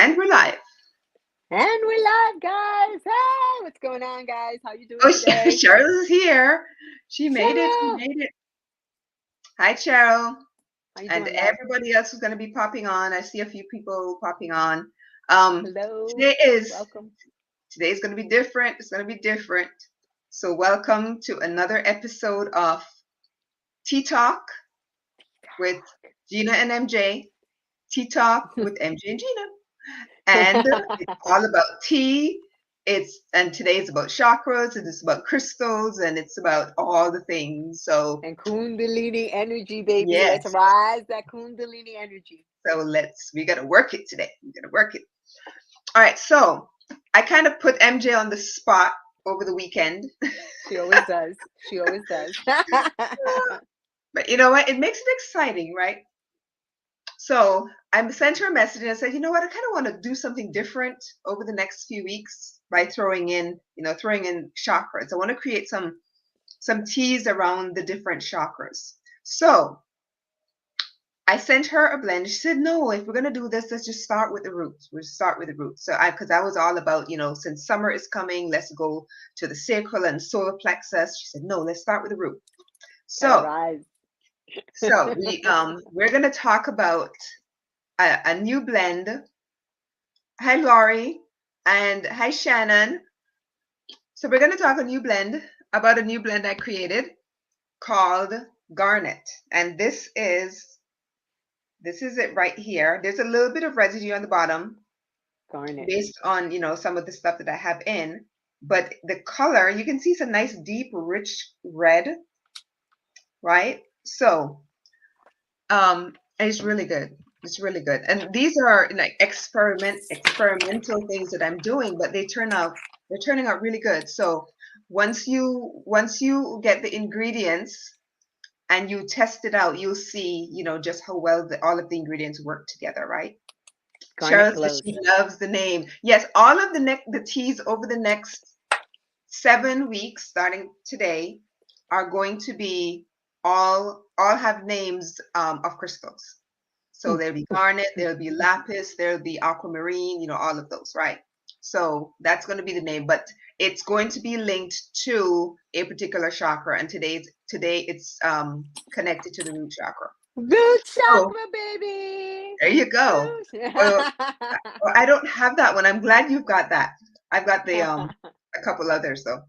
And we're live. And we're live, guys. Hey, what's going on, guys? How you doing Oh, today? Cheryl is here. She made it. She Cheryl, made it. Hi, Cheryl. how you And doing, love? everybody else who's going to be popping on. I see a few people popping on. Um, Hello, today is welcome. today's going to be different. It's going to be different. So welcome to another episode of Tea Talk with Gina and MJ. Tea Talk with MJ and Gina. And it's all about tea. And today it's about chakras, and it's about crystals, and it's about all the things. So And Kundalini energy, baby. Let's yes, rise that Kundalini energy. so we gotta work it today. We gotta work it. All right. So I kind of put MJ on the spot over the weekend, She always does. She always does. but you know what? It makes it exciting, right? So I sent her a message and I said, you know what? I kind of want to do something different over the next few weeks by throwing in chakras. I want to create some teas around the different chakras. So I sent her a blend. She said, no, if we're going to do this, let's just start with the roots. We'll start with the roots. So because I was all about, since summer is coming, let's go to the sacral and solar plexus. She said, no, let's start with the root. Gotta So, rise. so we're going to talk about a new blend. Hi, Laurie, and hi, Shannon. So we're going to talk about a new blend I created called Garnet. And this is it right here. There's a little bit of residue on the bottom Garnet. based on, some of the stuff that I have in. But the color, you can see it's a nice, deep, rich red, right? So it's really good. It's really good. And these are like experimental things that I'm doing, but they're turning out really good. So once you get the ingredients and you test it out, you'll see, just how well all of the ingredients work together, right? Garnet Cheryl says glows. she loves the name. Yes, all of the teas over the next 7 weeks, starting today, are going to be all have names of crystals. So there'll be garnet, there'll be lapis, there'll be aquamarine, all of those, right? So that's going to be the name, but it's going to be linked to a particular chakra, and today it's connected to the root chakra. Root So chakra, baby. there you go. Well, I don't have that one. I'm glad you've got that. I've got the a couple others though.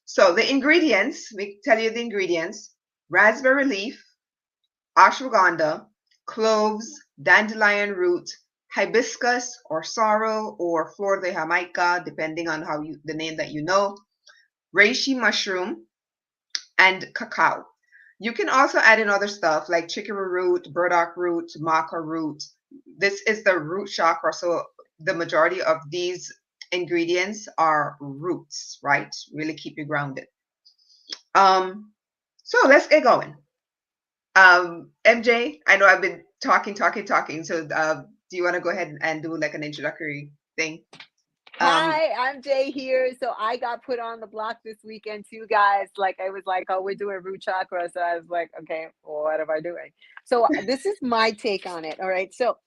So the ingredients, we tell you the ingredients: raspberry leaf, ashwagandha, cloves, dandelion root, hibiscus or sorrel or flor de Jamaica, depending on the name that you know, reishi mushroom, and cacao. You can also add in other stuff like chicory root, burdock root, maca root. This is the root chakra, so the majority of these ingredients are roots, right? Really keep you grounded. So let's get going. MJ, I know I've been talking. So do you want to go ahead and do like an introductory thing? Hi, I'm Jay here. So I got put on the block this weekend too, guys. Like I was like, oh, we're doing root chakra. So I was like, okay, well, what am I doing? So this is my take on it. All right. So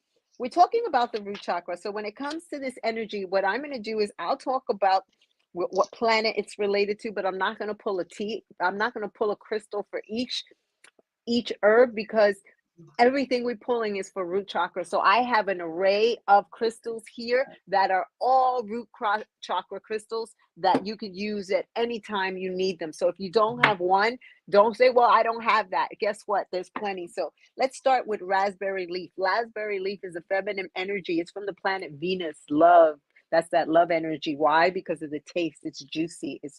we're talking about the root chakra. So when it comes to this energy, what I'm going to do is I'll talk about what planet it's related to, but I'm not going to pull a tea. I'm not going to pull a crystal for each herb because everything we're pulling is for root chakra. So I have an array of crystals here that are all root chakra crystals that you could use at any time you need them. So if you don't have one, don't say, well, I don't have that. Guess what? There's plenty. So let's start with raspberry leaf. Raspberry leaf is a feminine energy. It's from the planet Venus, love. That's that love energy. Why? Because of the taste. It's juicy. It's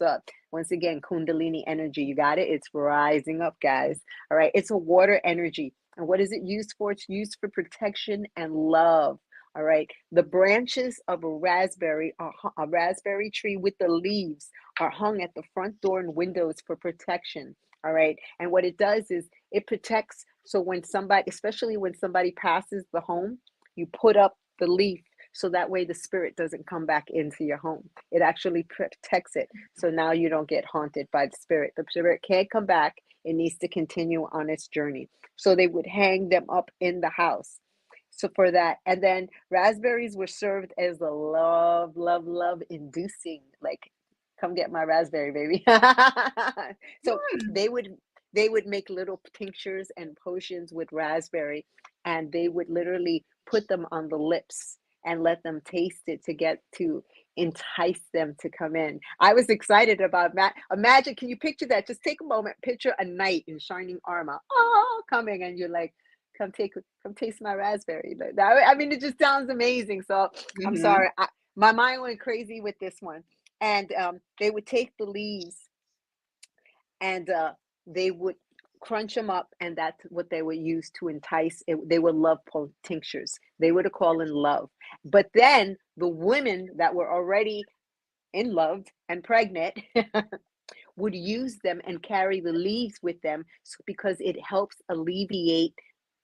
once again, Kundalini energy. You got it? It's rising up, guys. All right. It's a water energy. And what is it used for? It's used for protection and love. All right. The branches of a raspberry tree with the leaves are hung at the front door and windows for protection. All right. And what it does is it protects. So when somebody, especially when somebody passes the home, you put up the leaf so that way the spirit doesn't come back into your home. It actually protects it. So now you don't get haunted by the spirit. The spirit can't come back. It needs to continue on its journey. So they would hang them up in the house. So for that, and then raspberries were served as a love, love, love inducing, like, come get my raspberry, baby. So Hmm. they would they would make little tinctures and potions with raspberry, and they would literally put them on the lips and let them taste it to get to entice them to come in. I was excited about that. Imagine, can you picture that? Just take a moment, picture a knight in shining armor, oh, coming, and you're like, come taste my raspberry. Like that, I mean, it just sounds amazing. So I'm Hmm. sorry, my mind went crazy with this one. And they would take the leaves and they would crunch them up, and that's what they would use to entice it. They were love tinctures. They would call in love. But then the women that were already in love and pregnant would use them and carry the leaves with them, because it helps alleviate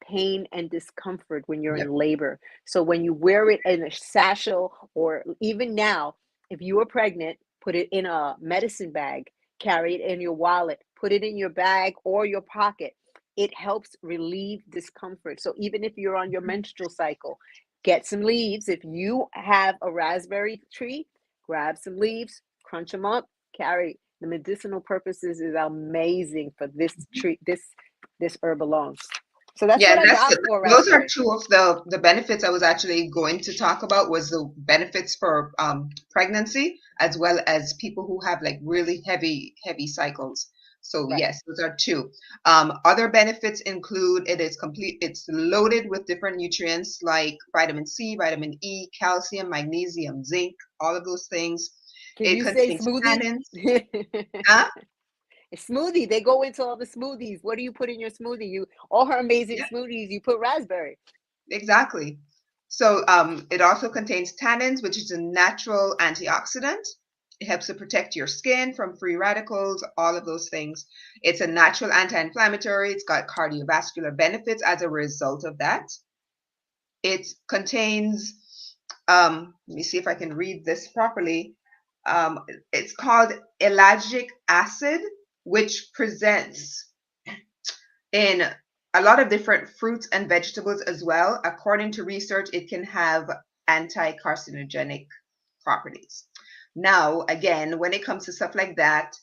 pain and discomfort when you're in Yep. labor. So when you wear it in a satchel, or even now, if you are pregnant, put it in a medicine bag, carry it in your wallet, put it in your bag or your pocket. It helps relieve discomfort. So even if you're on your menstrual cycle, get some leaves. If you have a raspberry tree, grab some leaves, crunch them up, carry. The medicinal purposes is amazing for this tree, this herb alone. So that's Yeah, what and I got for those are raspberry. two of the benefits I was actually going to talk about, was the benefits for pregnancy, as well as people who have like really heavy cycles. So Right. yes, those are two. Other benefits include it's loaded with different nutrients like vitamin C, vitamin E, calcium, magnesium, zinc, all of those things. Can It you say contains smoothie? tannins. Huh? Smoothie. They go into all the smoothies. What do you put in your smoothie? You all her amazing Yeah, smoothies. You put raspberry. exactly. So it also contains tannins, which is a natural antioxidant. It helps to protect your skin from free radicals, all of those things. It's a natural anti-inflammatory. It's got cardiovascular benefits as a result of that. It contains, let me see if I can read this properly. It's called ellagic acid, which presents in a lot of different fruits and vegetables as well. According to research, it can have anti-carcinogenic properties. Now, again, when it comes to stuff like that,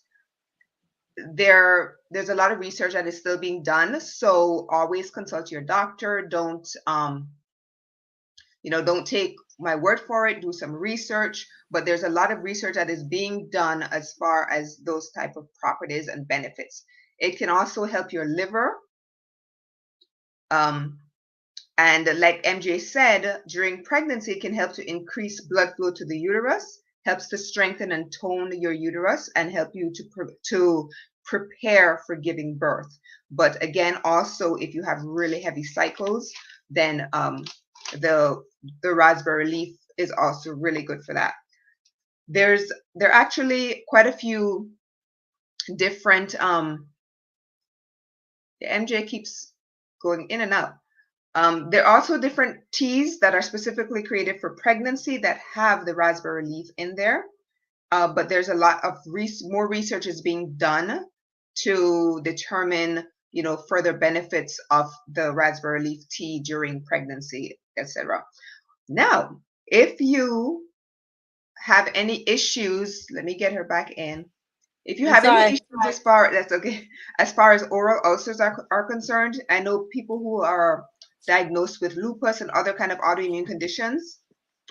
there's a lot of research that is still being done. So always consult your doctor. Don't take my word for it. Do some research. But there's a lot of research that is being done as far as those type of properties and benefits. It can also help your liver. Um, And like MJ said, during pregnancy, it can help to increase blood flow to the uterus, helps to strengthen and tone your uterus, and help you to prepare for giving birth. But again, also, if you have really heavy cycles, then the the raspberry leaf is also really good for that. There are actually quite a few different. MJ keeps going in and out. There are also different teas that are specifically created for pregnancy that have the raspberry leaf in there. But there's a lot of more research is being done to determine, further benefits of the raspberry leaf tea during pregnancy, etc. Now, if you have any issues, let me get her back in. If you I'm have any sorry. issues that's okay, as far as oral ulcers are concerned, I know people who are diagnosed with lupus and other kind of autoimmune conditions.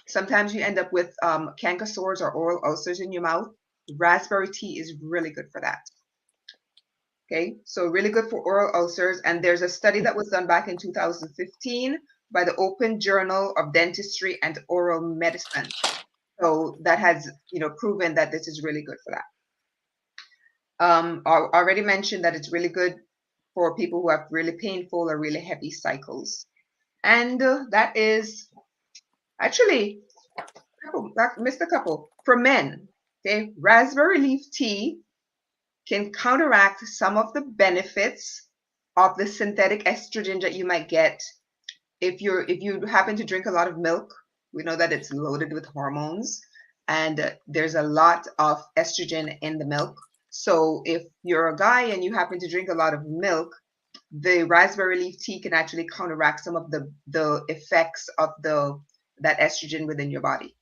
Sometimes you end up with canker sores or oral ulcers in your mouth. Raspberry tea is really good for that. Okay, so really good for oral ulcers. And there's a study that was done back in 2015 by the Open Journal of Dentistry and Oral Medicine. So that has, proven that this is really good for that. I already mentioned that it's really good for people who have really painful or really heavy cycles. And that is actually, missed a couple. For men, okay, raspberry leaf tea can counteract some of the benefits of the synthetic estrogen that you might get if you happen to drink a lot of milk. We know that it's loaded with hormones, and there's a lot of estrogen in the milk. So if you're a guy and you happen to drink a lot of milk, the raspberry leaf tea can actually counteract some of the effects of that estrogen within your body.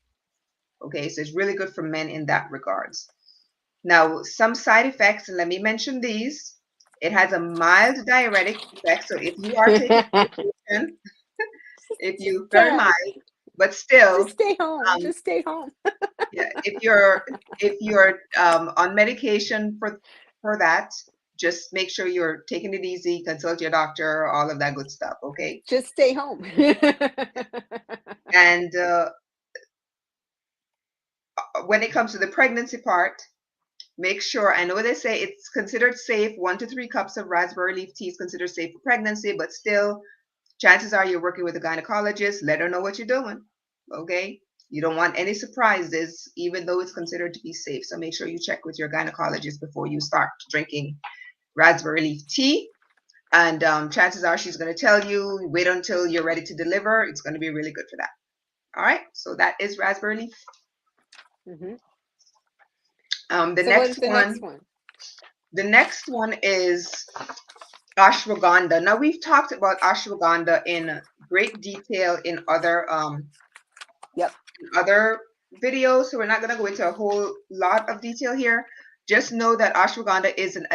Okay, so it's really good for men in that regards. Now, some side effects, and let me mention these. It has a mild diuretic effect, so if you are taking medication, if you very Guys, mild, but still, just stay home. um, Just stay home. yeah, if you're on medication for that, just make sure you're taking it easy, consult your doctor, all of that good stuff. Okay, Just stay home. and when it comes to the pregnancy part, make sure, I know they say it's considered safe, 1 to 3 cups of raspberry leaf tea is considered safe for pregnancy, but still, chances are you're working with a gynecologist. Let her know what you're doing. Okay. You don't want any surprises, even though it's considered to be safe. So make sure you check with your gynecologist before you start drinking raspberry leaf tea. And chances are she's going to tell you, wait until you're ready to deliver. It's going to be really good for that. All right. So that is raspberry leaf. Hmm. The So what next is the one, next one? the next one is ashwagandha. Now we've talked about ashwagandha in great detail in Yep. other videos, so we're not going to go into a whole lot of detail here. Just know that ashwagandha is an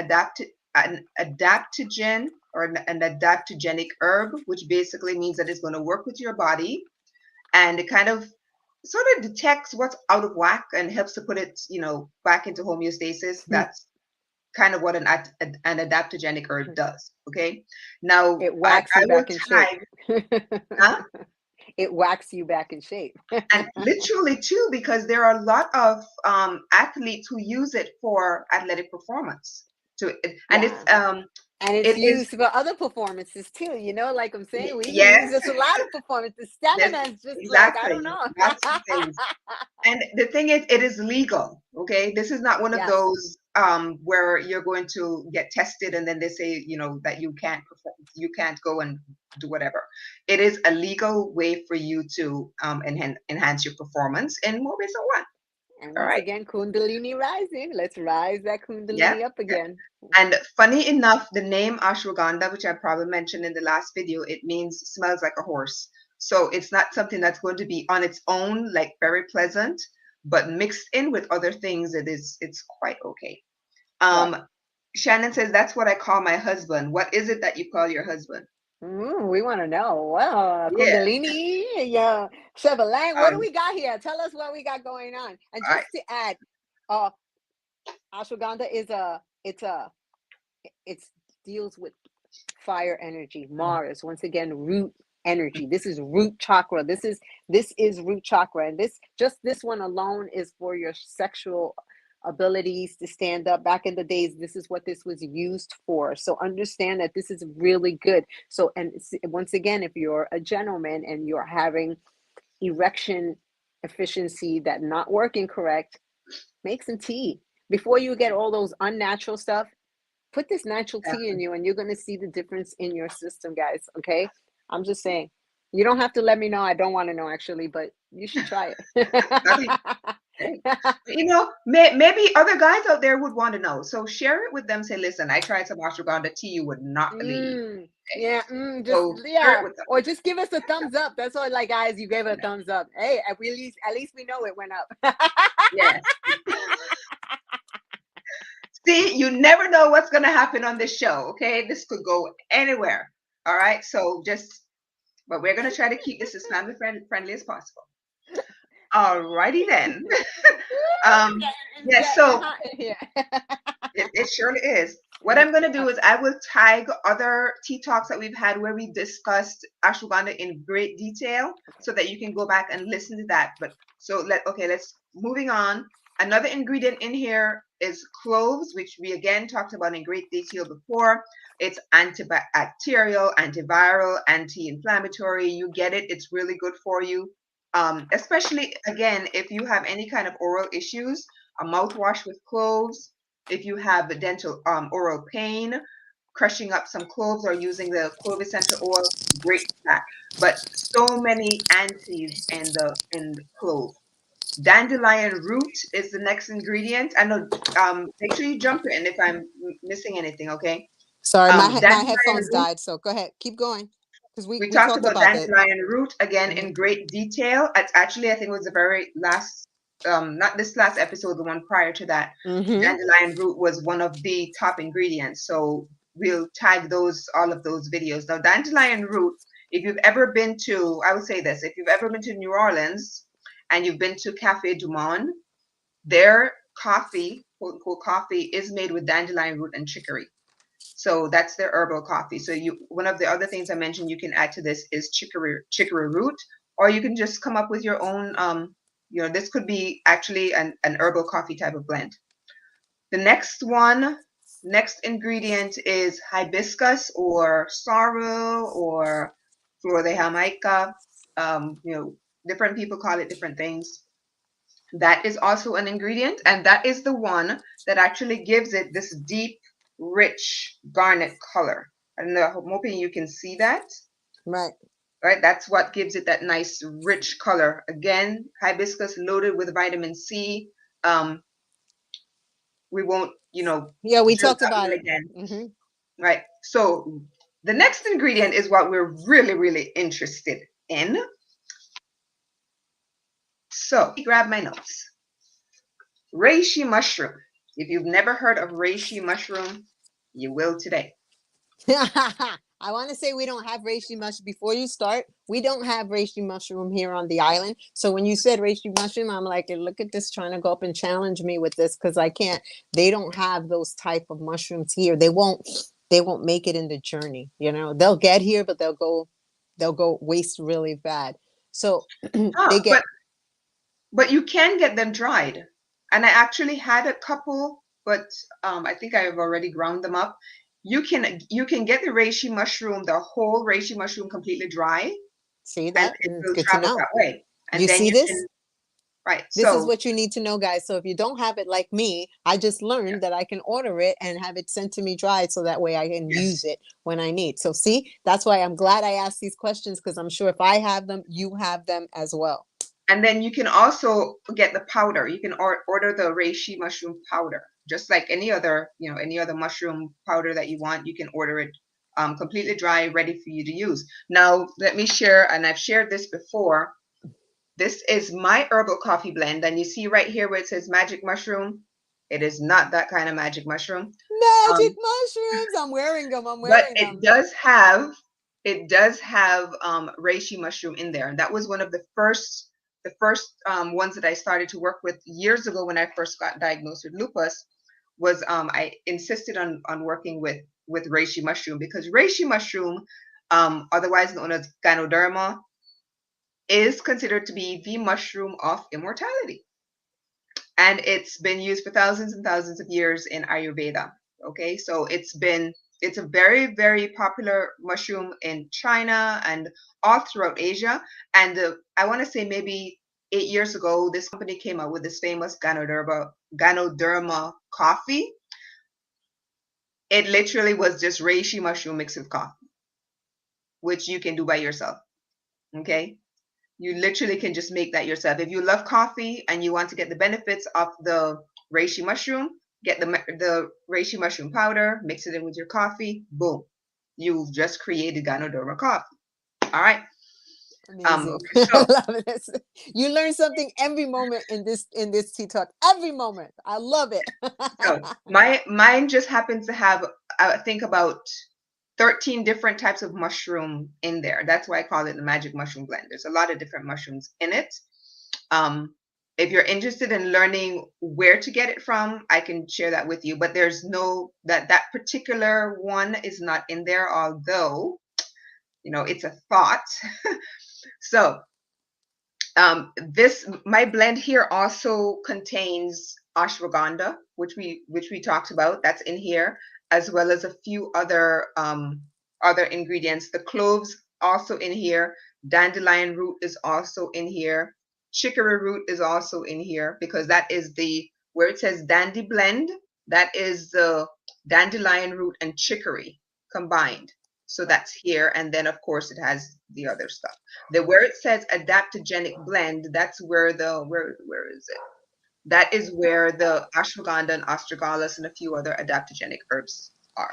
adaptogen or an adaptogenic herb, which basically means that it's going to work with your body and it kind of sort of detects what's out of whack and helps to put it, back into homeostasis. That's kind of what an adaptogenic herb does. Okay. Now, It I whacks you will back in shape. tag, huh? It whacks you back in shape. And literally too, because there are a lot of athletes who use it for athletic performance. And it's Yeah. And it's it is used for other performances too, like I'm saying, we can use yes, it for a lot of performances. yes, Stamina is just like, I don't exactly. know. Lots of things. And the thing is, it is legal. Okay, this is not one of Yes. those where you're going to get tested and then they say, that you can't perform, you can't go and do whatever. It is a legal way for you to enhance your performance in more ways than one. And All once right. again, Kundalini rising. Let's rise that Yeah. Kundalini up Yeah. again. And funny enough, the name ashwagandha, which I probably mentioned in the last video, it means smells like a horse. So it's not something that's going to be on its own, like very pleasant, but mixed in with other things, it's quite okay. Right. Shannon says that's what I call my husband. What is it that you call your husband? We want to know. Well, Yeah. Kundalini, yeah, Chevrolet. What do Um, we got here? Tell us what we got going on. And all right. just to add, uh, ashwagandha it's deals with fire energy, Mars. Once again, root energy. This is root chakra. This is root chakra, and this one alone is for your sexual abilities to stand up. Back in the days, this is what this was used for. So understand that this is really good. So, and once again, if you're a gentleman and you're having erection efficiency that not working correct, make some tea before you get all those unnatural stuff. Put this natural tea in you and you're going to see the difference in your system, guys. Okay, I'm just saying, you don't have to let me know. I don't want to know, actually, but you should try Okay. it. Hey, maybe other guys out there would want to know. So share it with them. Say, listen, I tried some ashwagandha tea you would not believe. Okay. Yeah, just So share it yeah, with them. or just give us a thumbs up. That's all. Like, guys, you gave it a thumbs up. Hey, at least we know it went up. Yes. See, you never know what's going to happen on this show. Okay. This could go anywhere. All right. So but we're going to try to keep this as family friendly as possible. All righty then. It's Yes. getting So hot in here. it surely is. What I'm going to do is I will tag other tea talks that we've had where we discussed ashwagandha in great detail so that you can go back and listen to that. But so let's moving on. Another ingredient in here is cloves, which we again talked about in great detail before. It's antibacterial, antiviral, anti-inflammatory. You get it. It's really good for you. Especially again, if you have any kind of oral issues, a mouthwash with cloves. If you have dental oral pain, crushing up some cloves or using the clove essential oil, great for that. But so many antis in the clove. Dandelion root is the next ingredient. I know. Make sure you jump in if I'm missing anything. Okay. Sorry, my Dandelion headphones root. died. So go ahead, keep going, because We we talked talked about about that. dandelion root again Mhm. in great detail. It's actually, I think it was the very last, not this last episode, the one prior to that. Mm-hmm. Dandelion root was one of the top ingredients. So we'll tag all of those videos. Now, dandelion root, if you've ever been to, I would say this, if you've ever been to New Orleans and you've been to Cafe Du Monde, their coffee, quote unquote coffee, is made with dandelion root and chicory. So that's their herbal coffee. So one of the other things I mentioned you can add to this is chicory root, or you can just come up with your own. This could be actually an herbal coffee type of blend. The next ingredient is hibiscus or sorrel or flor de Jamaica. Different people call it different things. That is also an ingredient, and that is the one that actually gives it this deep, rich garnet color. I don't know, I'm hoping you can see that. Right. Right, that's what gives it that nice, rich color. Again, hibiscus loaded with vitamin C. Um, we won't, Yeah, we drill talked that about one it. again. Mm-hmm. Right. So the next ingredient is what we're really, really interested in. So grab my notes. Reishi mushroom. If you've never heard of reishi mushroom, you will today. I want to say we don't have reishi mushroom. Before you start, we don't have reishi mushroom here on the island. So when you said reishi mushroom, I'm like, look at this trying to go up and challenge me with this, because I can't. They don't have those type of mushrooms here. They won't. They won't make it in the journey. They'll get here, but they'll go waste really bad. So they Ah, get. but you can get them dried. And I actually had a couple, but I think I have already ground them up. You can get the reishi mushroom, the whole reishi mushroom completely dry, See and that? it And it's will good to travel know. that way. And You then see you can, this? right. This is So what you need to know, guys. So if you don't have it like me, I just learned that I can order it and have it sent to me dried, so that way I can use yes. it when I need. So see, that's why I'm glad I asked these questions, because I'm sure if I have them, you have them as well. And then you can also get the powder. You can order the reishi mushroom powder, just like any other mushroom powder that you want. You can order it completely dry, ready for you to use. Now, let me share, and I've shared this before. This is my herbal coffee blend, and you see right here where it says magic mushroom. It is not that kind of magic mushroom. Magic Um, mushrooms. I'm wearing them. I'm but wearing it them. does have reishi mushroom in there, and that was one of the first ones that I started to work with years ago when I first got diagnosed with lupus. Was I insisted on working with reishi mushroom, because reishi mushroom, otherwise known as ganoderma, is considered to be the mushroom of immortality, and it's been used for thousands and thousands of years in Ayurveda. Okay, so it's a very, very popular mushroom in China and all throughout Asia. And I want to say maybe 8 years ago, this company came out with this famous Ganoderma coffee. It literally was just reishi mushroom mixed with coffee, which you can do by yourself. Okay, you literally can just make that yourself. If you love coffee and you want to get the benefits of the reishi mushroom, get the reishi mushroom powder, mix it in with your coffee. Boom, you've just created Ganoderma coffee. All right. Amazing. I So love this. You learn something every moment in this tea talk. Every moment. I love it. mine just happens to have, I think, about 13 different types of mushroom in there. That's why I call it the magic mushroom blend. There's a lot of different mushrooms in it. Um, if you're interested in learning where to get it from, I can share that with you. But there's no that particular one is not in there, although it's a thought. So this my blend here also contains ashwagandha, which we talked about. That's in here, as well as a few other ingredients. The cloves also in here. Dandelion root is also in here. Chicory root is also in here, because that is the where it says dandy blend. That is the dandelion root and chicory combined. So that's here, and then of course it has the other stuff. Where it says adaptogenic blend, that's where where is it? That is where the ashwagandha and astragalus and a few other adaptogenic herbs are.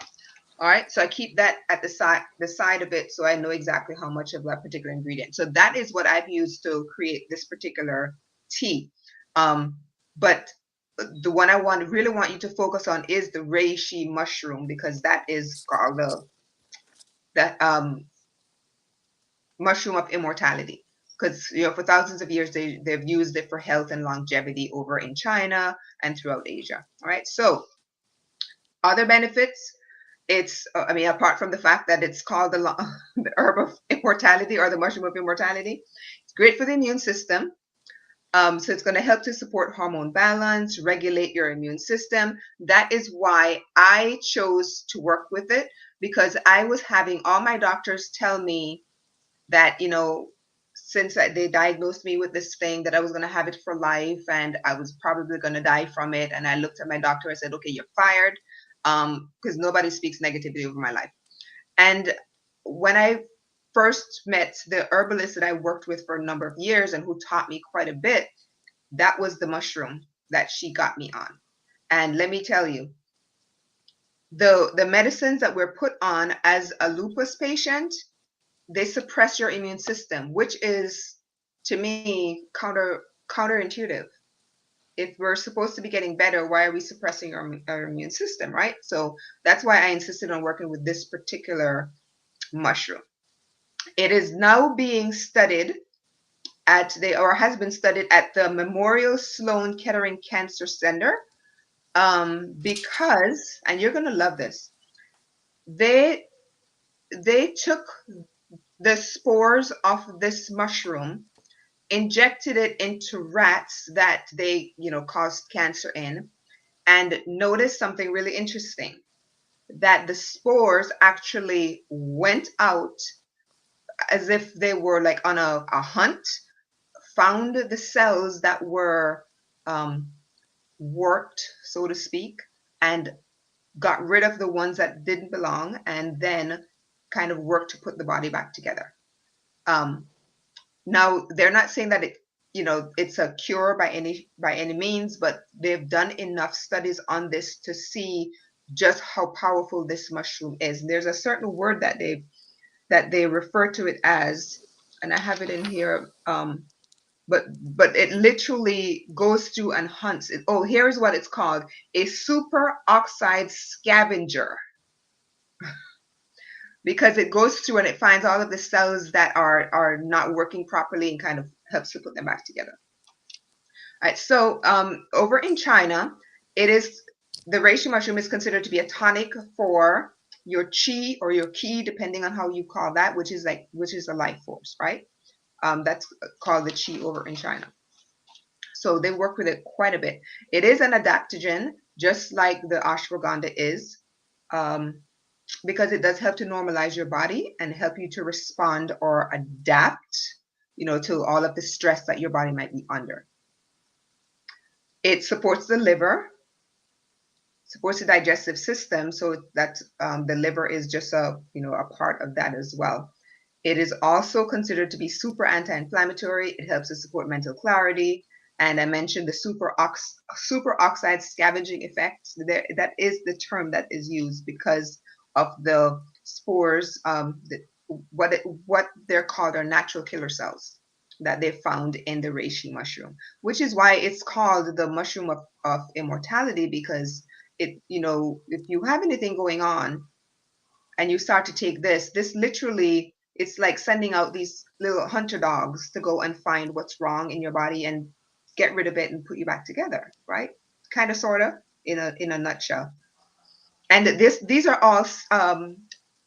All right, so I keep that at the side of it, so I know exactly how much of that particular ingredient. So that is what I've used to create this particular tea. Um, but the one I really want you to focus on is the reishi mushroom, because that is called the mushroom of immortality. Because for thousands of years they've used it for health and longevity over in China and throughout Asia. All right, so other benefits, it's I mean, apart from the fact that it's called the herb of immortality or the mushroom of immortality, it's great for the immune system. So it's going to help to support hormone balance, regulate your immune system. That is why I chose to work with it, because I was having all my doctors tell me that, since they diagnosed me with this thing, that I was going to have it for life and I was probably going to die from it. And I looked at my doctor, I said, okay, you're fired, because nobody speaks negativity over my life. And when I first met the herbalist that I worked with for a number of years and who taught me quite a bit, that was the mushroom that she got me on. And let me tell you, the medicines that we're put on as a lupus patient, they suppress your immune system, which is, to me, counterintuitive. If we're supposed to be getting better, why are we suppressing our immune system, right? So that's why I insisted on working with this particular mushroom. It is now being studied or has been studied at the Memorial Sloan Kettering Cancer Center, because, and you're going to love this, they took the spores of this mushroom, injected it into rats that they, caused cancer in, and noticed something really interesting, that the spores actually went out as if they were like on a hunt, found the cells that were worked, so to speak, and got rid of the ones that didn't belong, and then kind of worked to put the body back together. Um, Now, they're not saying that it's a cure by any means, but they've done enough studies on this to see just how powerful this mushroom is. There's a certain word that they refer to it as, and I have it in here. But it literally goes through and hunts it. Oh, here's what it's called: a super oxide scavenger, because it goes through and it finds all of the cells that are not working properly and kind of helps to put them back together. All right, so over in China, the reishi mushroom is considered to be a tonic for your chi or your ki, depending on how you call that, which is a life force, right? That's called the chi over in China. So they work with it quite a bit. It is an adaptogen, just like the ashwagandha is, um, because it does help to normalize your body and help you to respond or adapt, to all of the stress that your body might be under. It supports the liver, supports the digestive system, so that the liver is just a part of that as well. It is also considered to be super anti-inflammatory. It helps to support mental clarity. And I mentioned the super oxide scavenging effect. That is the term that is used because of the spores, what they're called are natural killer cells that they found in the reishi mushroom, which is why it's called the mushroom of immortality, because if you have anything going on and you start to take this literally, it's like sending out these little hunter dogs to go and find what's wrong in your body and get rid of it and put you back together, right? Kind of, sort of, in a nutshell. And these are all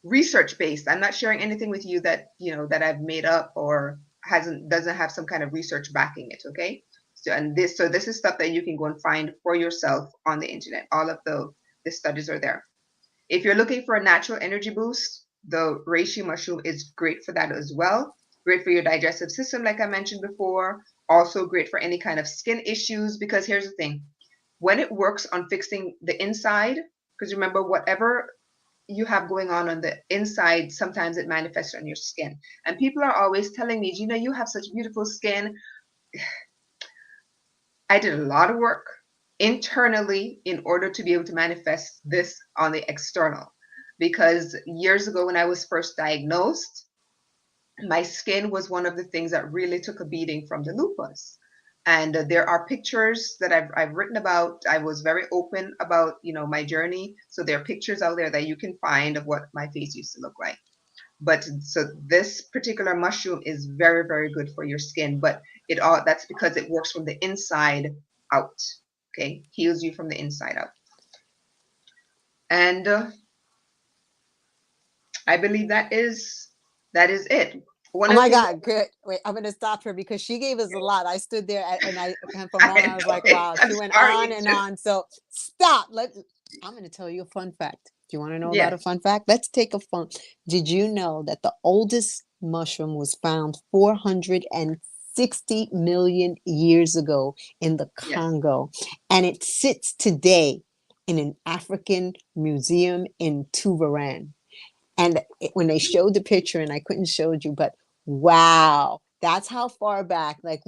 research based. I'm not sharing anything with you that that I've made up or doesn't have some kind of research backing it. Okay. So this is stuff that you can go and find for yourself on the internet. All of the studies are there. If you're looking for a natural energy boost, the reishi mushroom is great for that as well. Great for your digestive system, like I mentioned before. Also great for any kind of skin issues, because here's the thing: when it works on fixing the inside, because remember, whatever you have going on the inside, sometimes it manifests on your skin. And people are always telling me, Gina, you have such beautiful skin. I did a lot of work internally in order to be able to manifest this on the external. because years ago when I was first diagnosed, my skin was one of the things that really took a beating from the lupus. And there are pictures that I've written about. I was very open about, my journey. So there are pictures out there that you can find of what my face used to look like. But so this particular mushroom is very, very good for your skin, but that's because it works from the inside out. Okay, heals you from the inside out. And I believe that is it. One Oh of the my things God, good. Wait, I'm gonna stop her because she gave us a lot. I stood there and for a I moment I was know like, it. wow, I'm she went sorry. on It's and just on. So stop. I'm gonna tell you a fun fact. Do you want to know about a yes, fun fact? Let's take a fun. Did you know that the oldest mushroom was found 460 million years ago in the yes, Congo, and it sits today in an African museum in Tuvaran? And when they showed the picture, and I couldn't show you, but wow, that's how far back. Like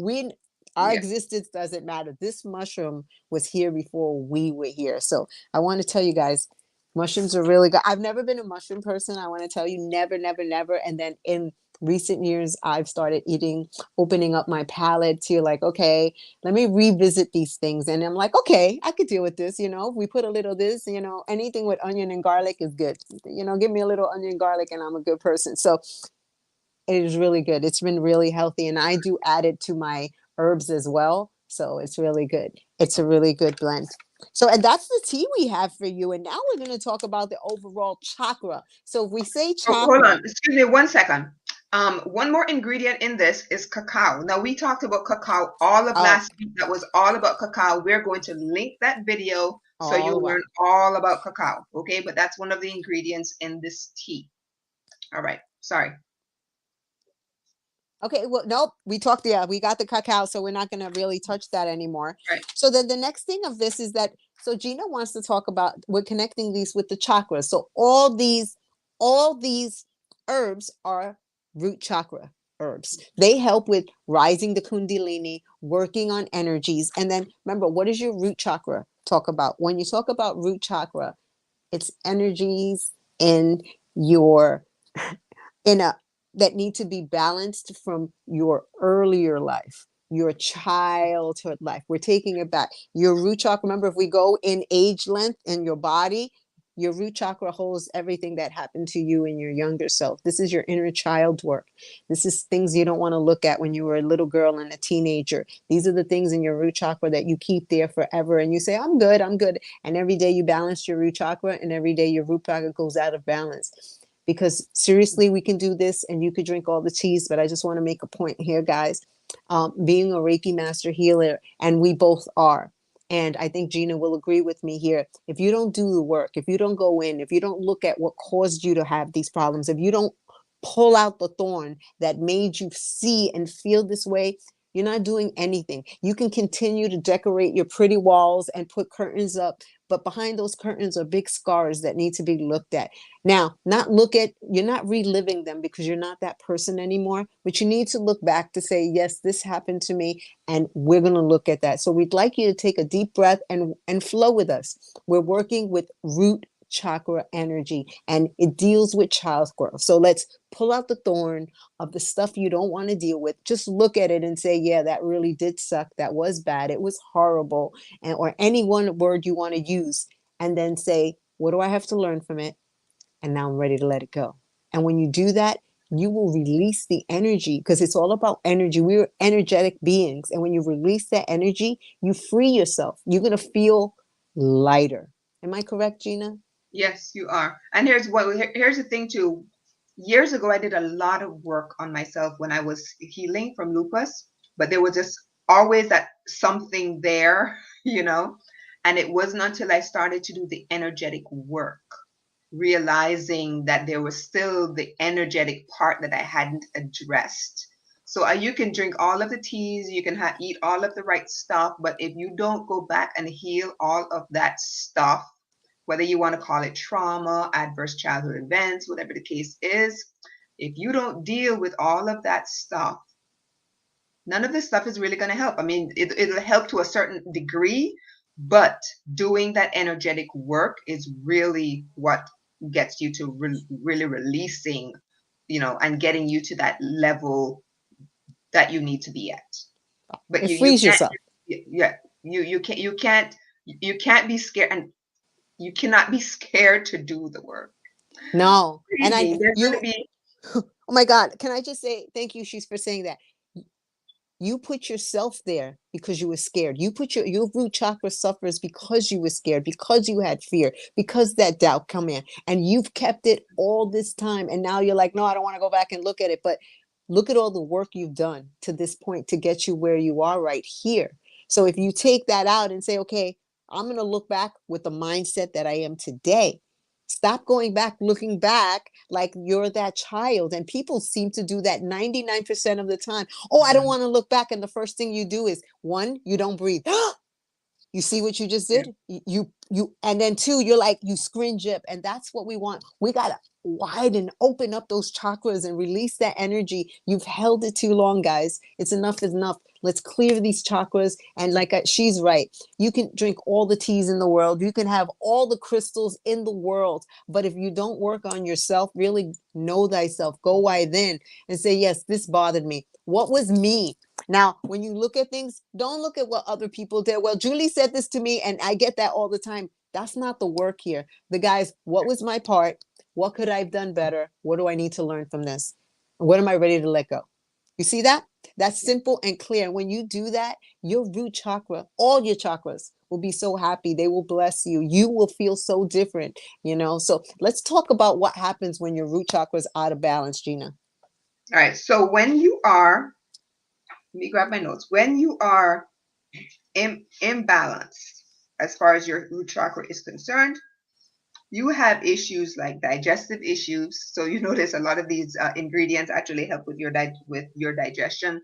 our yes. existence doesn't matter. This mushroom was here before we were here. So I want to tell you guys, mushrooms are really good. I've never been a mushroom person. I want to tell you, never, never, never. And then in recent years, I've started opening up my palate to like, okay, let me revisit these things. And I'm like, okay, I could deal with this. We put a little this, anything with onion and garlic is good. Give me a little onion garlic and I'm a good person. So it is really good. It's been really healthy. And I do add it to my herbs as well. So it's really good. It's a really good blend. So, and that's the tea we have for you. And now we're going to talk about the overall chakra. So if we say Oh, hold chakra, on. Excuse me 1 second. One more ingredient in this is cacao. Now we talked about cacao all of oh, last week. That was all about cacao. We're going to link that video so all you'll learn about. all about cacao. Okay, but that's one of the ingredients in this tea. All right. Sorry. Okay, well, nope. Yeah, we got the cacao, so we're not going to really touch that anymore. Right. So then the next thing of this is that, so Gina wants to talk about, we're connecting these with the chakras. So all these herbs are root chakra herbs. They help with rising the kundalini, working on energies. And then remember, what does your root chakra talk about? When you talk about root chakra, it's energies in your in a that need to be balanced from your earlier life, your childhood life. We're taking it back. Your root chakra, remember, if we go in age length in your body, your root chakra holds everything that happened to you in your younger self. This is your inner child work. This is things you don't want to look at when you were a little girl and a teenager. These are the things in your root chakra that you keep there forever. And you say, I'm good, I'm good. And every day you balance your root chakra, and every day your root chakra goes out of balance. Because seriously, we can do this and you could drink all the teas, but I just want to make a point here, guys. Being a Reiki master healer, and we both are. And I think Gina will agree with me here. If you don't do the work, if you don't go in, if you don't look at what caused you to have these problems, if you don't pull out the thorn that made you see and feel this way, you're not doing anything. You can continue to decorate your pretty walls and put curtains up, but behind those curtains are big scars that need to be looked at. Now, you're not reliving them because you're not that person anymore, but you need to look back to say, yes, this happened to me, and we're going to look at that. So we'd like you to take a deep breath and flow with us. We're working with root chakra energy, and it deals with child growth. So let's pull out the thorn of the stuff you don't want to deal with. Just look at it and say, yeah, that really did suck. That was bad. It was horrible. Or any one word you want to use. And then say, what do I have to learn from it? And now I'm ready to let it go. And when you do that, you will release the energy, because it's all about energy. We're energetic beings. And when you release that energy, you free yourself. You're going to feel lighter. Am I correct, Gina? Yes, you are. And here's the thing too. Years ago, I did a lot of work on myself when I was healing from lupus, but there was just always that something there, you know. And it wasn't until I started to do the energetic work, realizing that there was still the energetic part that I hadn't addressed. So you can drink all of the teas, you can eat all of the right stuff, but if you don't go back and heal all of that stuff, whether you want to call it trauma, adverse childhood events, whatever the case is, if you don't deal with all of that stuff, none of this stuff is really going to help. I mean, it'll help to a certain degree, but doing that energetic work is really what gets you to really releasing, and getting you to that level that you need to be at. But It you frees can't, yourself. yeah, you can't be scared, and you cannot be scared to do the work. No. And Believe me, there's going to be. oh my God, can I just say thank you, she's for saying that. You put yourself there because you were scared. You put your root chakra suffers because you were scared, because you had fear, because that doubt come in, and you've kept it all this time. And now you're like, no, I don't want to go back and look at it. But look at all the work you've done to this point to get you where you are right here. So if you take that out and say, okay, I'm going to look back with the mindset that I am today. Stop going back, looking back like you're that child. And people seem to do that 99% of the time. Oh, I don't want to look back. And the first thing you do is one, you don't breathe. You see what you just Yeah. did? You, and then two, you're like, you screen jip. And that's what we want. We got to widen, open up those chakras and release that energy. You've held it too long, guys. It's enough is enough. Let's clear these chakras. And like she's right, you can drink all the teas in the world. You can have all the crystals in the world. But if you don't work on yourself, really know thyself, go within and say, yes, this bothered me. What was me? Now, when you look at things, don't look at what other people did. Well, Julie said this to me, and I get that all the time. That's not the work here. The guys, what was my part? What could I have done better? What do I need to learn from this? What am I ready to let go? You see that? That's simple and clear. And when you do that, your root chakra, all your chakras will be so happy. They will bless you. You will feel so different, So let's talk about what happens when your root chakra is out of balance, Gina. All right. So when you are, let me grab my notes. When you are imbalanced, as far as your root chakra is concerned, you have issues like digestive issues. So you notice a lot of these ingredients actually help with your digestion.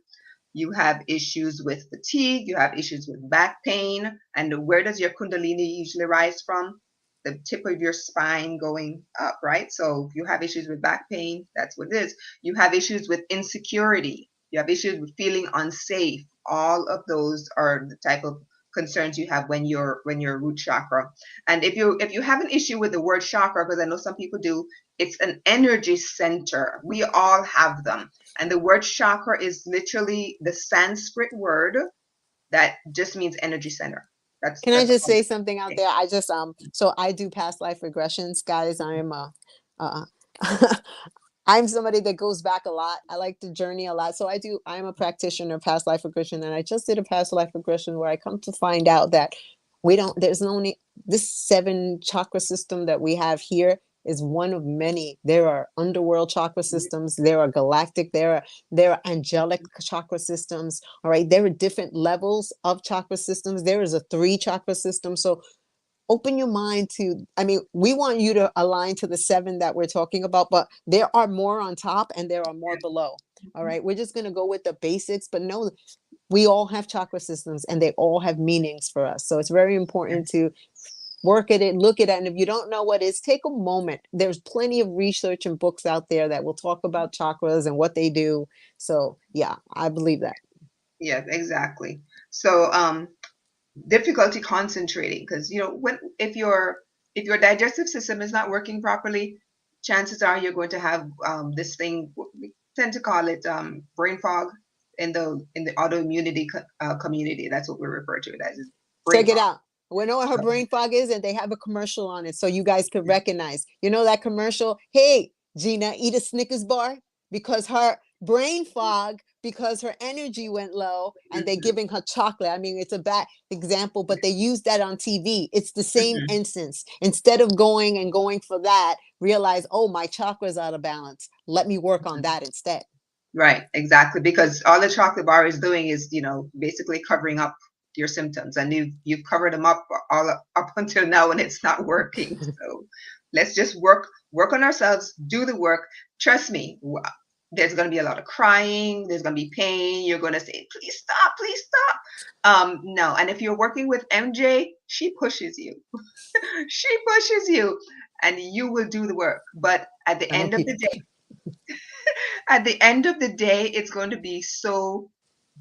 You have issues with fatigue. You have issues with back pain. And where does your kundalini usually rise from? The tip of your spine going up, right? So if you have issues with back pain, that's what it is. You have issues with insecurity. You have issues with feeling unsafe. All of those are the type of concerns you have when you're root chakra. And if you have an issue with the word chakra, because I know some people do, it's an energy center. We all have them. And the word chakra is literally the Sanskrit word that just means energy center. Can I That's just all. say something out there? I just so I do past life regressions, guys. I am uh I'm somebody that goes back a lot. I like to journey a lot. So I'm a practitioner of past life regression. And I just did a past life regression where I come to find out that there's only this 7 chakra system that we have here is one of many. There are underworld chakra systems, there are galactic, there are angelic chakra systems. All right. There are different levels of chakra systems. There is a 3 chakra system. So open your mind to, I mean, we want you to align to the 7 that we're talking about, but there are more on top and there are more below. All right, we're just going to go with the basics, but no, we all have chakra systems and they all have meanings for us. So it's very important to work at it, look at it, and if you don't know what it is, take a moment. There's plenty of research and books out there that will talk about chakras and what they do. So yeah, I believe that. Yes, exactly. So difficulty concentrating, because when if your digestive system is not working properly, chances are you're going to have this thing we tend to call it brain fog in the autoimmunity community. That's what we refer to it as, is brain Check it fog. out. We know what her So, brain fog is, and they have a commercial on it so you guys could recognize. You know that commercial? Hey, Gina, eat a Snickers bar because her brain fog, because her energy went low, and they're mhm, giving her chocolate. I mean, it's a bad example, but they use that on TV. It's the same mhm. instance. Instead of going for that, realize, oh, my chakra's out of balance. Let me work on that instead. Right, exactly. Because all the chocolate bar is doing is, basically covering up your symptoms, and you've covered them up all up until now, and it's not working. So let's just work on ourselves, do the work. Trust me, there's going to be a lot of crying. There's going to be pain. You're going to say, "Please stop, please stop." No, and if you're working with MJ, she pushes you. She pushes you, and you will do the work. But at the I know end of people the do. day, it's going to be so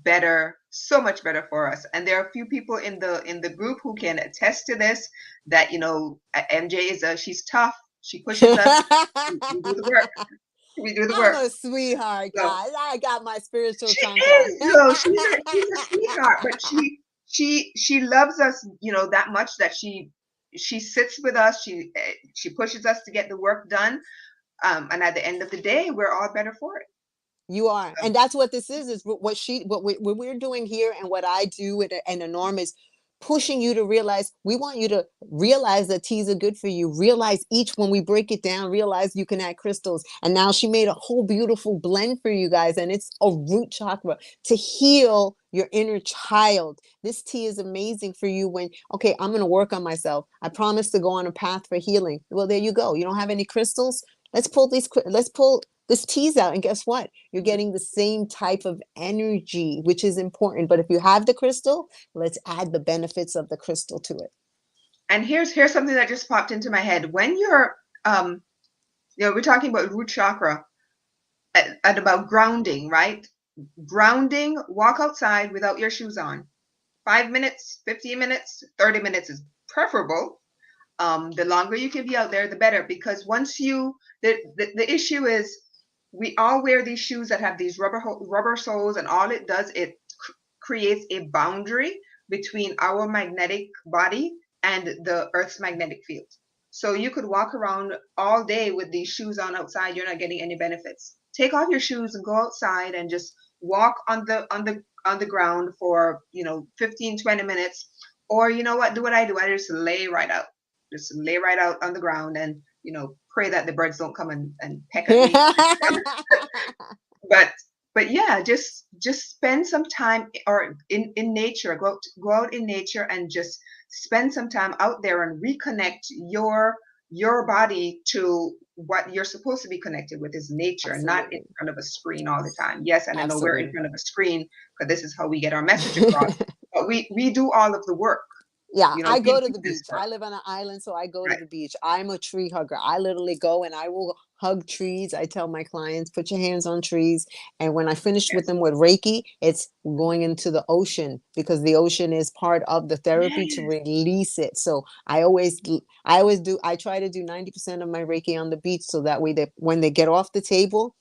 better, so much better for us. And there are a few people in the group who can attest to this. That MJ she's tough. She pushes us. We do the work. We do the I'm work. a sweetheart, So guys. I got my spiritual she chancla. is though. She's a sweetheart, but she loves us, that much that she sits with us. She pushes us to get the work done. And at the end of the day, we're all better for it. You are, So, and that's what this is what we're doing here, and what I do, and the norm is pushing you to realize. We want you to realize that teas are good for you. Realize each, when we break it down, realize you can add crystals. And now she made a whole beautiful blend for you guys, and it's a root chakra to heal your inner child. This tea is amazing for you when, okay, I'm going to work on myself. I promise to go on a path for healing. Well, there you go. You don't have any crystals. Let's pull this tease out, and guess what, you're getting the same type of energy, which is important. But if you have the crystal, let's add the benefits of the crystal to it. and here's something that just popped into my head. When you're we're talking about root chakra, and about grounding, right? Grounding, walk outside without your shoes on. 5 minutes, 15 minutes, 30 minutes is preferable. The longer you can be out there, the better, because once the issue is, we all wear these shoes that have these rubber soles, and all it does, it creates a boundary between our magnetic body and the Earth's magnetic field. So you could walk around all day with these shoes on outside, you're not getting any benefits. Take off your shoes and go outside and just walk on the ground for 15, 20 minutes. Or you know what? Do what I do. I just lay right out. Just lay right out on the ground, and pray that the birds don't come and peck at me. but but yeah, just spend some time or in nature. Go out in nature and just spend some time out there and reconnect your body to what you're supposed to be connected with, is nature. Absolutely. Not in front of a screen all the time. Yes, and I know we're in front of a screen because this is how we get our message across. But we do all of the work. Yeah, I go to the beach. I live on an island, so I go to the beach. I'm a tree hugger. I literally go and I will hug trees. I tell my clients, put your hands on trees. And when I finish with them with Reiki, it's going into the ocean, because the ocean is part of the therapy to release it. So I try to do 90% of my Reiki on the beach, so that way when they get off the table,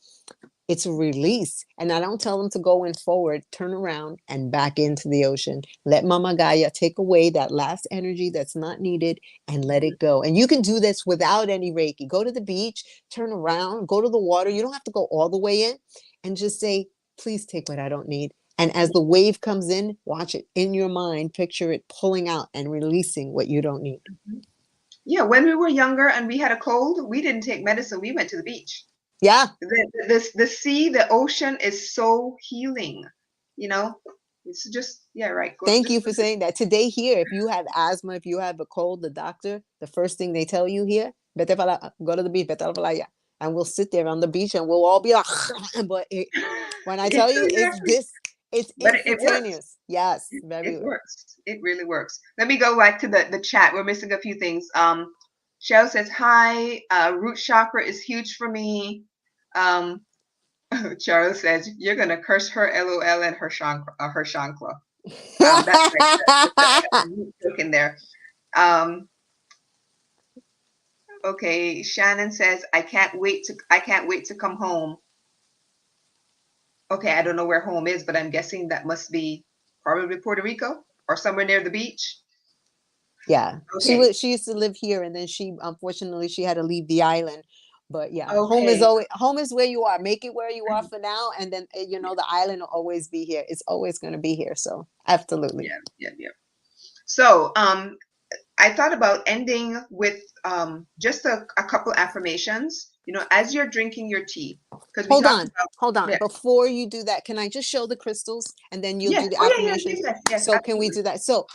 it's a release. And I don't tell them to go in forward, turn around and back into the ocean. Let Mama Gaia take away that last energy that's not needed and let it go. And you can do this without any Reiki. Go to the beach, turn around, go to the water. You don't have to go all the way in, and just say, please take what I don't need. And as the wave comes in, watch it in your mind, picture it pulling out and releasing what you don't need. Yeah, when we were younger and we had a cold, we didn't take medicine. We went to the beach. Yeah. The sea, the ocean is so healing. It's just, yeah, right. Thank you for saying that. Today here, if you have asthma, if you have a cold, the doctor, the first thing they tell you here, go to the beach, and we'll sit there on the beach and we'll all be like, but when I tell you, it's instantaneous. Yes, it works. It really works. Let me go back to the chat. We're missing a few things. Cheryl says, hi, root chakra is huge for me. Charles says, you're going to curse her LOL and her chancla. That's joke in there. Okay, Shannon says, I can't wait to come home. Okay, I don't know where home is, but I'm guessing that must be probably Puerto Rico or somewhere near the beach. Yeah. Okay. She used to live here, and then unfortunately she had to leave the island. But yeah, okay. Home is where you are. Make it where you are for now, and then the island will always be here. It's always going to be here. So absolutely. Yeah. So I thought about ending with just a couple affirmations. As you're drinking your tea. Hold on. Yeah. Before you do that, can I just show the crystals, and then you'll do the affirmations? Yes, so absolutely. Can we do that? So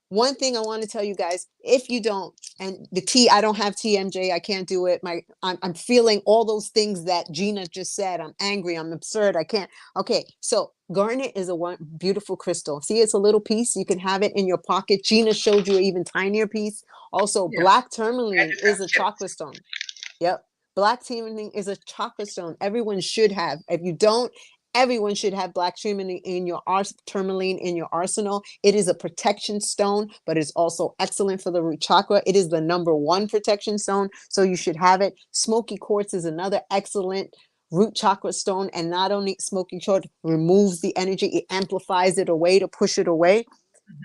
one thing I want to tell you guys, if you don't, and the tea, I don't have TMJ, I can't do it. I'm feeling all those things that Gina just said. I'm angry, I'm absurd, I can't. Okay, so Garnet is a beautiful crystal. See, it's a little piece. You can have it in your pocket. Gina showed you an even tinier piece. Also, black tourmaline is a chakra stone. Yep. Black tourmaline is a chakra stone. Everyone should have. If you don't, everyone should have black tourmaline in your arsenal. It is a protection stone, but it's also excellent for the root chakra. It is the #1 protection stone, so you should have it. Smoky quartz is another excellent root chakra stone, and not only smoky quartz removes the energy, it amplifies it away to push it away.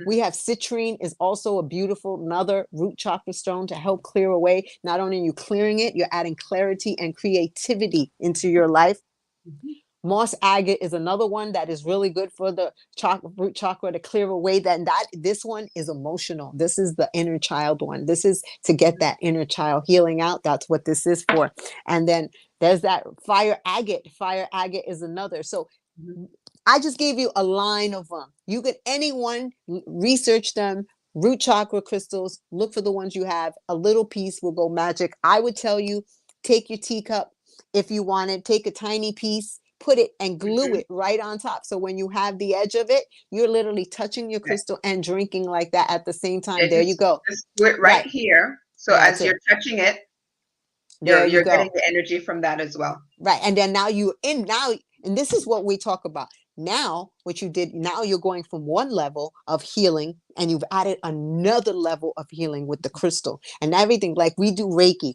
We have citrine is also a beautiful another root chakra stone to help clear away. Not only are you clearing it, you're adding clarity and creativity into your life. Moss agate is another one that is really good for the root chakra to clear away. This one is emotional. This is the inner child one. This is to get that inner child healing out. That's what this is for. And then there's that fire agate. Fire agate is another. So I just gave you a line of them. You could anyone research them. Root chakra crystals. Look for the ones you have. A little piece will go magic. I would tell you, take your teacup if you want it. Take a tiny piece, put it and glue it right on top. So when you have the edge of it, you're literally touching your crystal and drinking like that at the same time. There you go. Just do it right here. So That's as you're touching it, there you you're go. getting the energy from that as well. Right. And then and this is what we talk about. Now, what you did, now you're going from one level of healing and you've added another level of healing with the crystal and everything. Like we do Reiki.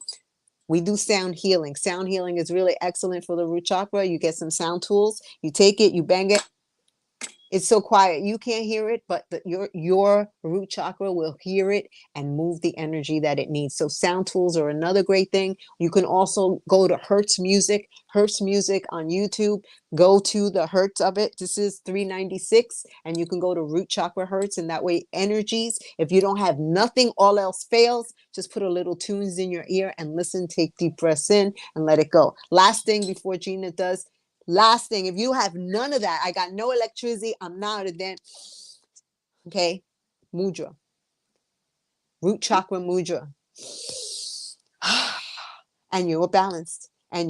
We do sound healing. Sound healing is really excellent for the root chakra. You get some sound tools, you take it, you bang it. It's so quiet you can't hear it, but your root chakra will hear it and move the energy that it needs. So sound tools are another great thing. You can also go to Hertz Music on YouTube. Go to the Hertz of it. This is $3.96, and you can go to Root Chakra Hertz, and that way energies. If you don't have nothing, all else fails. Just put a little tunes in your ear and listen. Take deep breaths in and let it go. Last thing before Gina does. Last thing, if you have none of that, I got no electricity, I'm not, then, okay, mudra, root chakra mudra. And you're balanced, and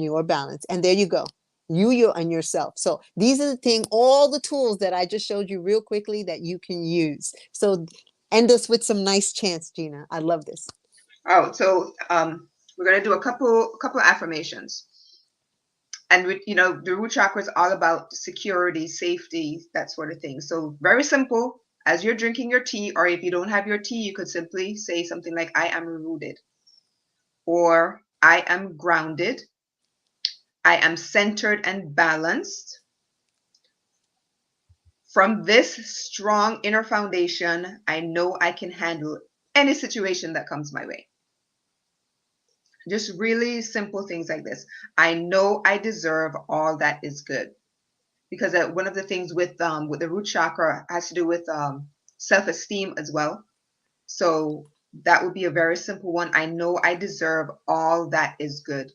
there you go. You and yourself. So these are the things, all the tools that I just showed you real quickly that you can use. So end us with some nice chants, Gina. I love this. Oh, so we're going to do a couple affirmations. And the root chakra is all about security, safety, that sort of thing. So very simple. As you're drinking your tea, or if you don't have your tea, you could simply say something like, I am rooted, or I am grounded, I am centered and balanced. From this strong inner foundation, I know I can handle any situation that comes my way. Just really simple things like this. I know I deserve all that is good. Because one of the things with the root chakra has to do with self-esteem as well. So that would be a very simple one. I know I deserve all that is good.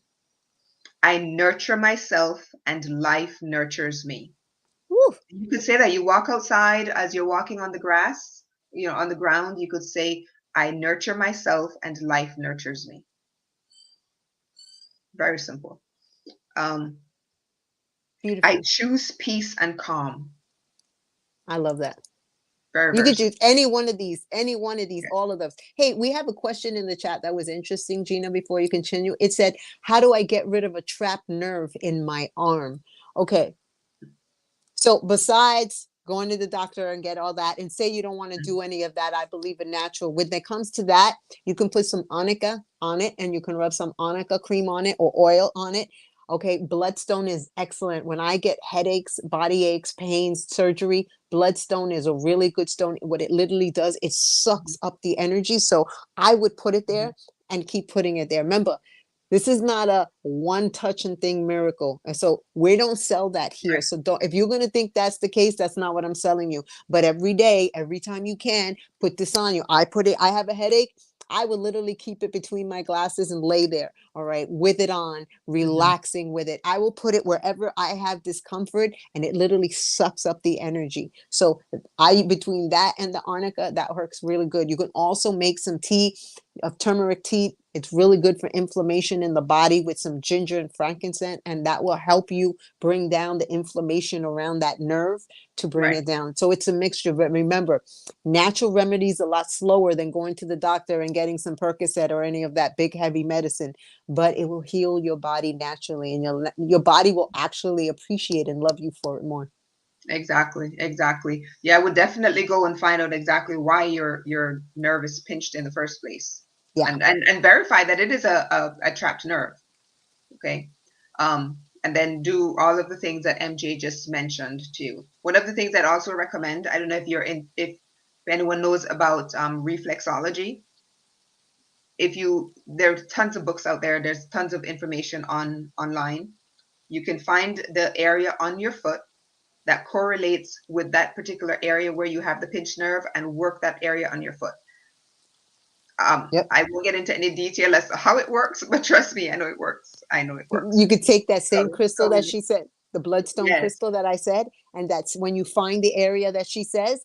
I nurture myself and life nurtures me. Woo. You could say that. You walk outside as you're walking on the grass, on the ground, you could say, I nurture myself and life nurtures me. Very simple. I choose peace and calm. I love that. Very, you very could use any one of these, all of those. Hey, we have a question in the chat that was interesting, Gina, before you continue. It said, how do I get rid of a trapped nerve in my arm? Okay. So besides going to the doctor and get all that, and say you don't want to do any of that, I believe in natural. When it comes to that, you can put some arnica on it, and you can rub some arnica cream on it or oil on it. Okay, bloodstone is excellent. When I get headaches, body aches, pains, surgery, bloodstone is a really good stone. What it literally does, it sucks up the energy. So I would put it there and keep putting it there. Remember, this is not a one touch and thing miracle. And so we don't sell that here. So if you're going to think that's the case, that's not what I'm selling you. But every day, every time you can, put this on you. I have a headache. I would literally keep it between my glasses and lay there, all right, with it on, relaxing with it. I will put it wherever I have discomfort, and it literally sucks up the energy. So between that and the arnica, that works really good. You can also make some tea. of turmeric tea. It's really good for inflammation in the body with some ginger and frankincense, and that will help you bring down the inflammation around that nerve to bring Right. it down. So it's a mixture. But remember, natural remedies a lot slower than going to the doctor and getting some Percocet or any of that big heavy medicine, but it will heal your body naturally, and your body will actually appreciate and love you for it more. Exactly. Exactly. Yeah, I would definitely go and find out exactly why your nerve is pinched in the first place, Yeah, and verify that it is a trapped nerve. Okay. And then do all of the things that MJ just mentioned too. One of the things I'd also recommend, I don't know if you're in, if anyone knows about reflexology. If you, there's tons of books out there. There's tons of information online. You can find the area on your foot that correlates with that particular area where you have the pinched nerve and work that area on your foot. yep. I won't get into any detail as to how it works, but trust me, I know it works. I know it works. You could take that same So, crystal so that she said, the bloodstone yes. crystal that I said, and that's when you find the area that she says,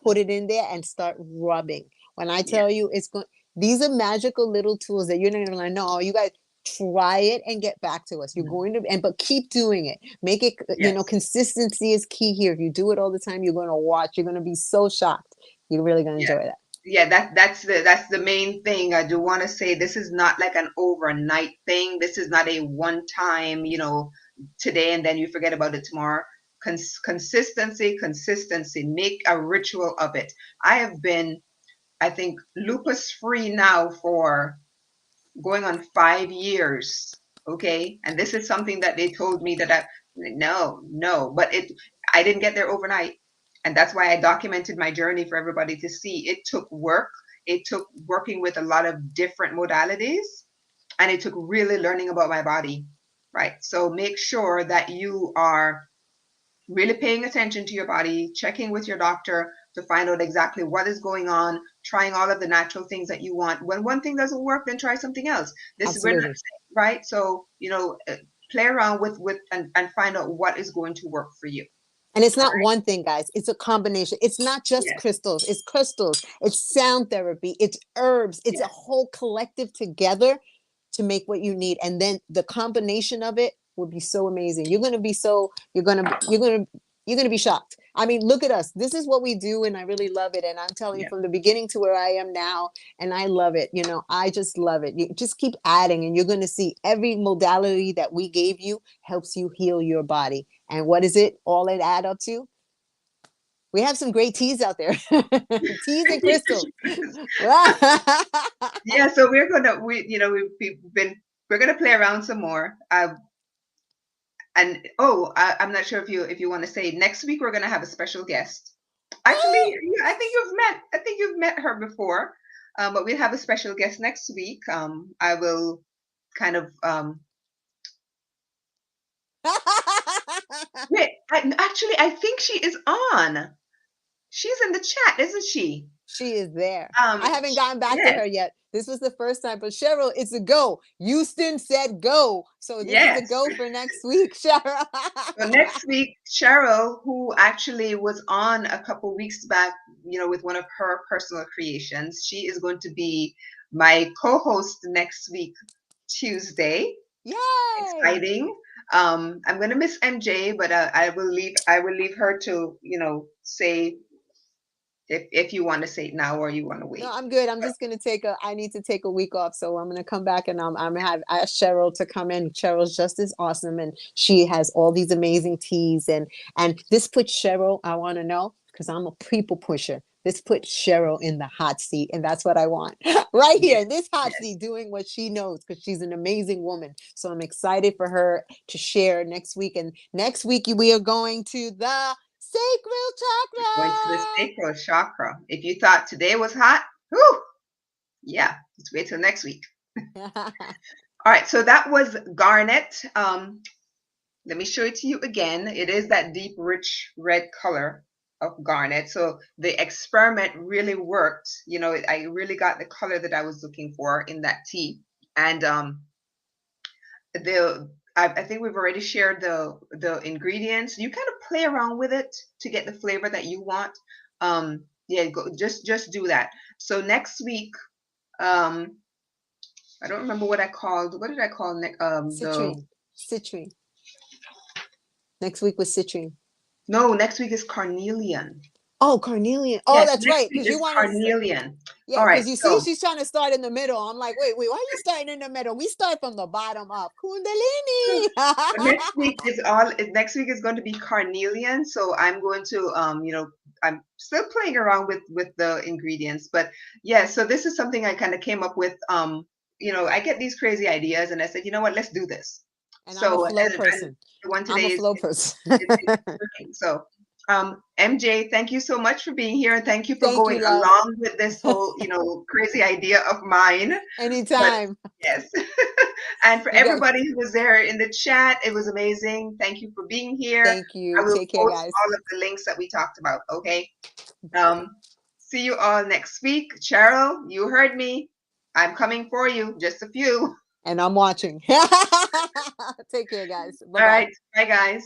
put it in there and start rubbing. When I Yeah. tell you it's going, these are magical little tools that you're not gonna like, no, you guys try it and get back to us. You're Mm. going to, and but keep doing it. Make it, Yes. consistency is key here. If you do it all the time, you're gonna watch, you're gonna be so shocked. You're really gonna Yeah. enjoy that. Yeah, that's the main thing. I do want to say this is not like an overnight thing. This is not a one time, today and then you forget about it tomorrow. Consistency, consistency. Make a ritual of it. I have been, I think, lupus free now for going on 5 years. Okay. And this is something that they told me that no, but I didn't get there overnight. And that's why I documented my journey for everybody to see. It took work. It took working with a lot of different modalities, and it took really learning about my body. Right. So make sure that you are really paying attention to your body, checking with your doctor to find out exactly what is going on, trying all of the natural things that you want. When one thing doesn't work, then try something else. This we're not Absolutely. right. So play around with and find out what is going to work for you. And it's All not right. one thing, guys. It's a combination. It's not just Yes. crystals, it's sound therapy, it's herbs, it's a Yes. whole collective together to make what you need. And then the combination of it will be so amazing. You're gonna be so you're gonna be shocked. I mean, look at us. This is what we do, and I really love it. And I'm telling you, Yeah. from the beginning to where I am now, and I love it. I just love it. You just keep adding, and you're gonna see every modality that we gave you helps you heal your body. And what is it? All it add up to? We have some great teas out there. Teas and crystals. Yeah. So we're gonna we're gonna play around some more. And I'm not sure if you want to say next week we're gonna have a special guest. Actually, I think you've met her before, but we'll have a special guest next week. I will kind of wait. I think she is on. She's in the chat, isn't she? She is there. I haven't gotten back to Yes, her yet. This was the first time, but Cheryl, it's a go. Houston said go. So this is a yes. go for next week, Cheryl. So next week, Cheryl, who actually was on a couple weeks back, with one of her personal creations, she is going to be my co-host next week, Tuesday. Yay. Exciting. I'm gonna miss MJ, but I will leave her to say if you want to say it now or you want to No, wait. I'm good. I'm just gonna I need to take a week off, so I'm gonna come back and I'm have ask Cheryl to come in. Cheryl's just as awesome, and she has all these amazing teas, and this puts Cheryl. I want to know because I'm a people pusher. This puts Cheryl in the hot seat, and that's what I want right Yes, here in this hot yes. seat, doing what she knows because she's an amazing woman. So I'm excited for her to share next week. And next week we are going to the sacral Going to the chakra. sacral chakra. If you thought today was hot, whew, yeah, let's wait till next week. All right, so that was Garnet. Let me show it to you again. It is that deep, rich red color of garnet. So the experiment really worked. I really got the color that I was looking for in that tea. And I think we've already shared the ingredients. You kind of play around with it to get the flavor that you want. Yeah, just do that. So next week, I don't remember what I called. What did I call the Citrine. Next week was citrine. No, next week is carnelian. Oh, carnelian. Oh, Yes, that's next right. week Because you is want to. carnelian. Yeah, All right, because you see, so she's trying to start in the middle. I'm like, wait, why are you starting in the middle? We start from the bottom up. Kundalini. next week is going to be carnelian. So I'm going to I'm still playing around with the ingredients, but yeah. So this is something I kind of came up with. I get these crazy ideas, and I said, you know what, let's do this. And I'm a So flow and person. the one I'm today a is flow person. it's working. So MJ, thank you so much for being here, and thank you for Thank going you, love. along with this whole crazy idea of mine. But Anytime. yes. And for You guys, everybody who was there in the chat, it was amazing. Thank you for being here. thank I you. will Take care, post guys. all of the links that we talked about. Okay. See you all next week. Cheryl, you heard me. I'm coming for you. Just a few. And I'm watching. Take care, guys. All Bye-bye. right. Bye, guys.